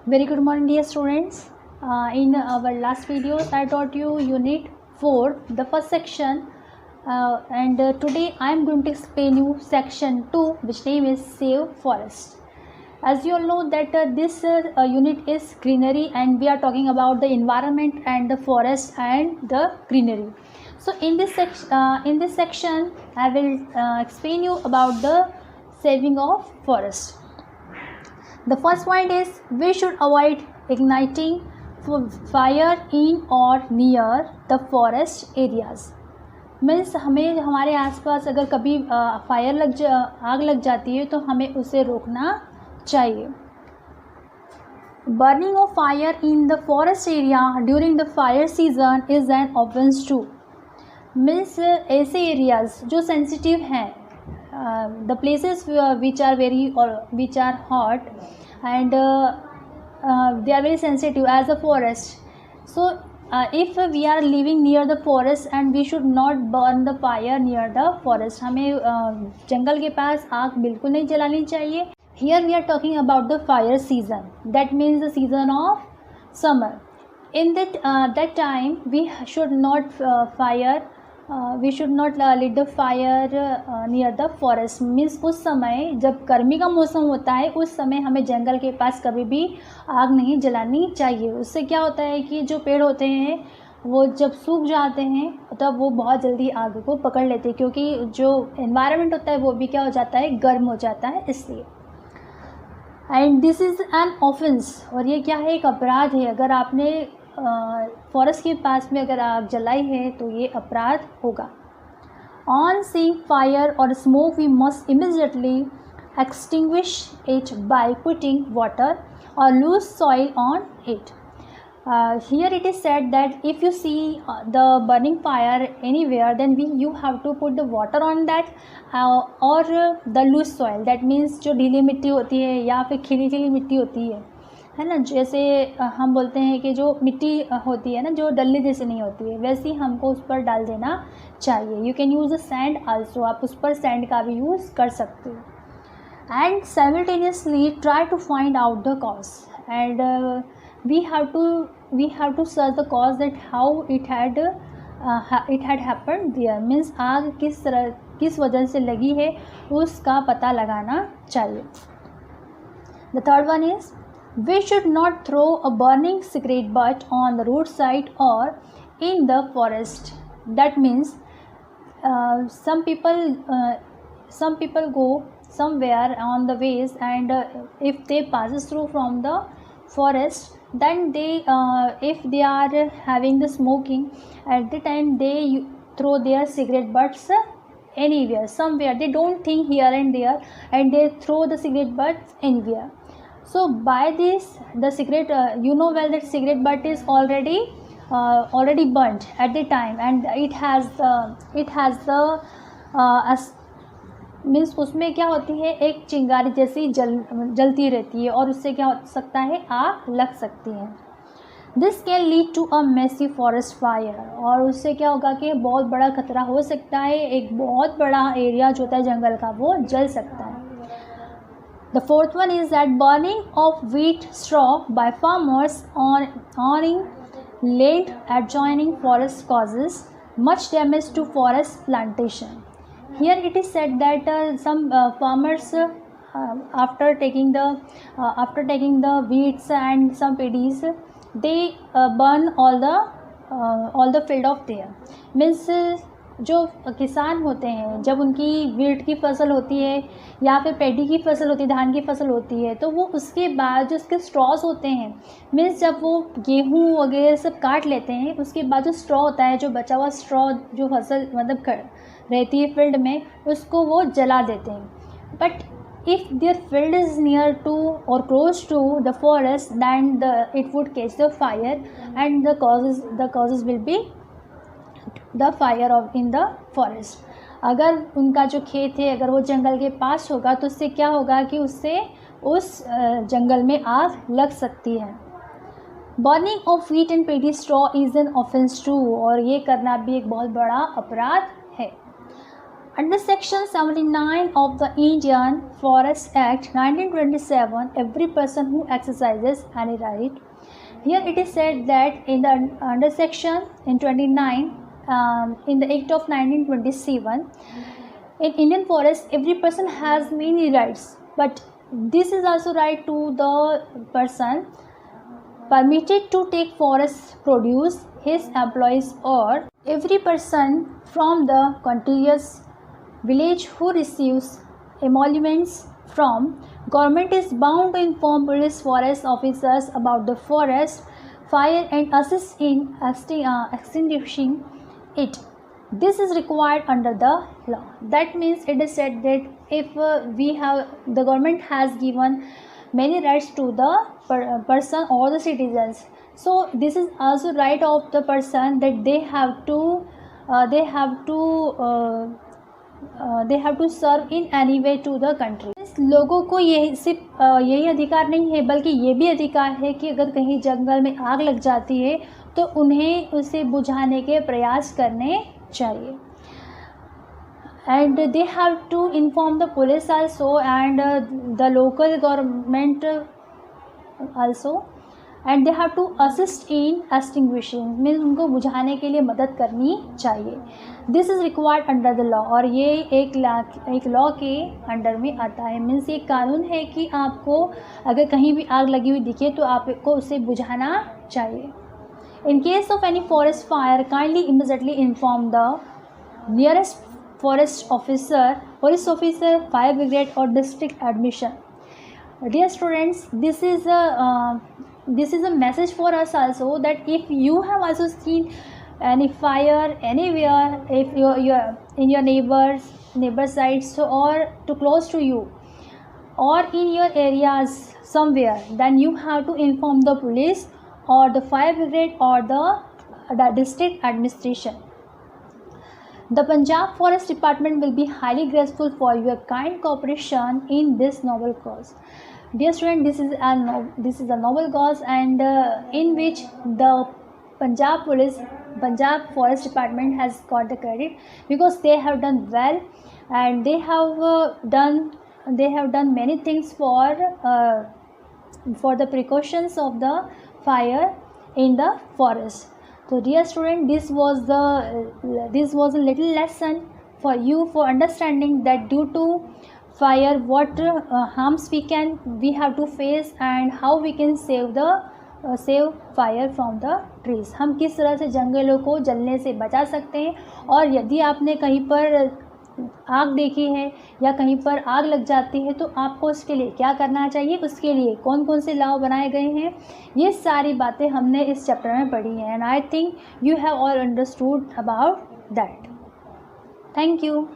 Very good morning, dear students. In our last videos, I taught you Unit 4, the first section, and today I am going to explain you Section 2, which name is Save Forest. As you all know that this unit is greenery, and we are talking about the environment and the forest and the greenery. So in this section, I will explain you about the saving of forest. The first point is we should avoid igniting fire in or near the forest areas. Means हमें हमारे आसपास अगर कभी आग लग जाती है तो हमें उसे रोकना चाहिए. Burning of fire in the forest area during the fire season is an offence too. Means ऐसे एरियाज जो सेंसिटिव हैं, the places which are hot and they are very sensitive as a forest. So if we are living near the forest, and we should not burn the fire near the forest. हमें जंगल के पास आग बिल्कुल नहीं जलानी चाहिए. Here we are talking about the fire season, that means the season of summer. In that time we should not lit the fire near the forest. Means उस समय जब गर्मी का मौसम होता है उस समय हमें जंगल के पास कभी भी आग नहीं जलानी चाहिए. उससे क्या होता है कि जो पेड़ होते हैं वो जब सूख जाते हैं तब वो बहुत जल्दी आग को पकड़ लेते हैं, क्योंकि जो एनवायरनमेंट होता है वो भी क्या हो जाता है, गर्म हो जाता है, इसलिए. And this is an offence, और ये क्या है, एक अपराध है. अगर आपने फॉरेस्ट के पास में अगर आग जलाई है तो ये अपराध होगा. On seeing fire or smoke we must immediately extinguish it by putting water or loose soil on it. Here it is said that if you see the burning fire anywhere, then you have to put the water on that or the loose soil. That means जो ढीली मिट्टी होती है या फिर खिली मिट्टी होती है ना, जैसे हम बोलते हैं कि जो मिट्टी होती है ना, जो डल्ले जैसे नहीं होती है, वैसी हमको उस पर डाल देना चाहिए. You can use a sand also, आप उस पर सैंड का भी यूज़ कर सकते हो. And simultaneously try to find out the cause, and we have to search the cause, that how it had happened there. means आग किस वजह से लगी है उसका पता लगाना चाहिए. The third one is we should not throw a burning cigarette butt on the roadside or in the forest. That means some people go somewhere on the ways, and if they passes through from the forest, then they if they are having the smoking, at the time they throw their cigarette butts anywhere, somewhere. They don't think here and there, and they throw the cigarette butts anywhere. So by this, the cigarette you know well that cigarette butt is already burnt at the time, and it has the means उसमें क्या होती है, एक चिंगारी जैसी जलती रहती है, और उससे क्या हो सकता है, आग लग सकती है. This can lead to a massive forest fire, और उससे क्या होगा कि बहुत बड़ा खतरा हो सकता है, एक बहुत बड़ा एरिया जो होता है जंगल का वो जल सकता है. The fourth one is that burning of wheat straw by farmers on in land adjoining forest causes much damage to forest plantation. Here it is said that some farmers after taking the wheats and some paddies, they burn all the field of there. means जो किसान होते हैं, जब उनकी wheat की फसल होती है या फिर पैडी की फसल होती है, धान की फसल होती है, तो वो उसके बाद जो उसके स्ट्रॉस होते हैं, मीन्स जब वो गेहूँ वगैरह सब काट लेते हैं, उसके बाद जो स्ट्रॉ होता है, जो बचा हुआ स्ट्रॉ जो फसल मतलब रहती है फील्ड में, उसको वो जला देते हैं. But if their field is near to or close to the forest, then it would catch the fire, and the causes will be the fire of in the forest. अगर उनका जो खेत है अगर वो जंगल के पास होगा तो उससे क्या होगा कि उससे उस जंगल में आग लग सकती है. Burning of wheat and paddy straw is an offence too, और ये करना भी एक बहुत बड़ा अपराध है. Under Section 79 of the Indian Forest Act 1927, every person who exercises any right. Here it is said that in the under Section in 29 in the Act of 1927, in Indian forest, every person has many rights, but this is also right to the person permitted to take forest produce, his employees, or every person from the contiguous village who receives emoluments from government is bound to inform police forest officers about the forest fire and assist in extinguishing it. This is required under the law. That means it is said that if the government has given many rights to the person or the citizens, so this is also right of the person that they have to serve in any way to the country. लोगों को ये सिर्फ यही अधिकार नहीं है, बल्कि ये भी अधिकार है कि अगर कहीं जंगल में आग लग जाती है तो उन्हें उसे बुझाने के प्रयास करने चाहिए. And they have to inform the police also and the local government also, and they have to assist in extinguishing, means उनको बुझाने के लिए मदद करनी चाहिए. This is required under the law, और ये एक लॉ के अंडर में आता है. मीन्स ये कानून है कि आपको अगर कहीं भी आग लगी हुई दिखे तो आपको उसे बुझाना चाहिए. In case of any forest fire, kindly immediately inform the nearest forest officer, police officer, fire brigade or district admission. Dear students, this is a message for us also, that if you have also seen any fire anywhere, if you're in your neighbor sites or too close to you or in your areas somewhere, then you have to inform the police or the fire brigade or the district administration. The Punjab Forest Department will be highly grateful for your kind cooperation in this noble cause. Dear student, this is a noble cause, and in which the Punjab Forest Department has got the credit, because they have done well, and they have done many things for the precautions of the fire in the forest. So dear student, this was a little lesson for you for understanding that due to fire what harms we have to face, and how we can save fire from the trees. हम किस तरह से जंगलों को जलने से बचा सकते हैं. और यदि आपने कहीं पर आग देखी है या कहीं पर आग लग जाती है तो आपको उसके लिए क्या करना चाहिए, उसके लिए कौन कौन से लॉ बनाए गए हैं, ये सारी बातें हमने इस चैप्टर में पढ़ी हैं. And I think you have all understood about that. Thank you.